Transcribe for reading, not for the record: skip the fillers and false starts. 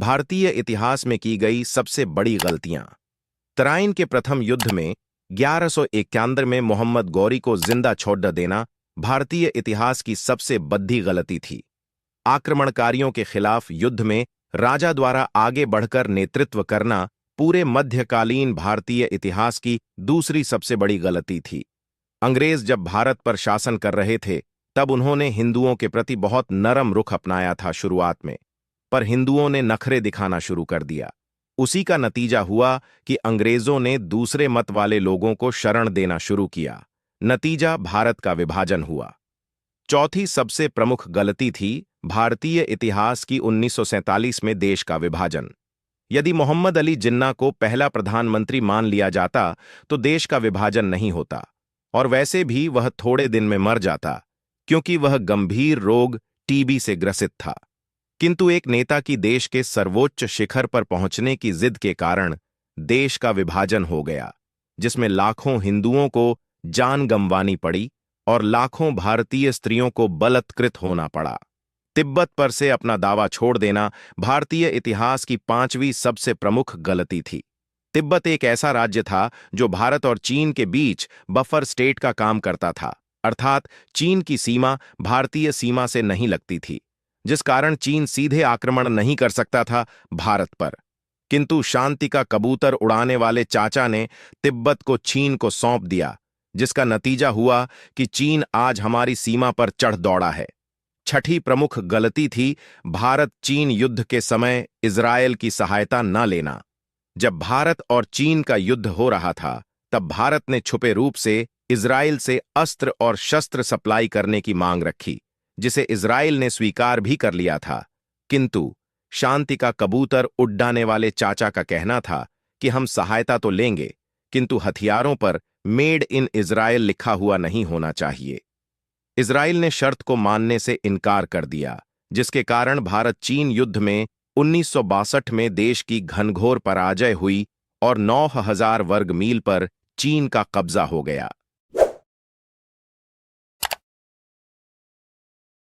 भारतीय इतिहास में की गई सबसे बड़ी गलतियां। तराइन के प्रथम युद्ध में 1191 में मोहम्मद गौरी को जिंदा छोड़ देना भारतीय इतिहास की सबसे बड़ी गलती थी। आक्रमणकारियों के खिलाफ युद्ध में राजा द्वारा आगे बढ़कर नेतृत्व करना पूरे मध्यकालीन भारतीय इतिहास की दूसरी सबसे बड़ी गलती थी। अंग्रेज जब भारत पर शासन कर रहे थे तब उन्होंने हिंदुओं के प्रति बहुत नरम रुख अपनाया था शुरुआत में, पर हिंदुओं ने नखरे दिखाना शुरू कर दिया। उसी का नतीजा हुआ कि अंग्रेजों ने दूसरे मत वाले लोगों को शरण देना शुरू किया। नतीजा भारत का विभाजन हुआ। चौथी सबसे प्रमुख गलती थी भारतीय इतिहास की 1947 में देश का विभाजन। यदि मोहम्मद अली जिन्ना को पहला प्रधानमंत्री मान लिया जाता तो देश का विभाजन नहीं होता, और वैसे भी वह थोड़े दिन में मर जाता क्योंकि वह गंभीर रोग टीबी से ग्रसित था। किंतु एक नेता की देश के सर्वोच्च शिखर पर पहुंचने की जिद के कारण देश का विभाजन हो गया, जिसमें लाखों हिंदुओं को जान गंवानी पड़ी और लाखों भारतीय स्त्रियों को बलात्कृत होना पड़ा। तिब्बत पर से अपना दावा छोड़ देना भारतीय इतिहास की पांचवी सबसे प्रमुख गलती थी। तिब्बत एक ऐसा राज्य था जो भारत और चीन के बीच बफर स्टेट का काम करता था, अर्थात चीन की सीमा भारतीय सीमा से नहीं लगती थी, जिस कारण चीन सीधे आक्रमण नहीं कर सकता था भारत पर। किंतु शांति का कबूतर उड़ाने वाले चाचा ने तिब्बत को चीन को सौंप दिया, जिसका नतीजा हुआ कि चीन आज हमारी सीमा पर चढ़ दौड़ा है। छठी प्रमुख गलती थी भारत चीन युद्ध के समय इजरायल की सहायता न लेना। जब भारत और चीन का युद्ध हो रहा था तब भारत ने छुपे रूप से इजरायल से अस्त्र और शस्त्र सप्लाई करने की मांग रखी, जिसे इजरायल ने स्वीकार भी कर लिया था। किंतु शांति का कबूतर उड़ाने वाले चाचा का कहना था कि हम सहायता तो लेंगे, किंतु हथियारों पर मेड इन इजरायल लिखा हुआ नहीं होना चाहिए। इजरायल ने शर्त को मानने से इनकार कर दिया, जिसके कारण भारत चीन युद्ध में 1962 में देश की घनघोर पराजय हुई और 9000 वर्ग मील पर चीन का कब्जा हो गया।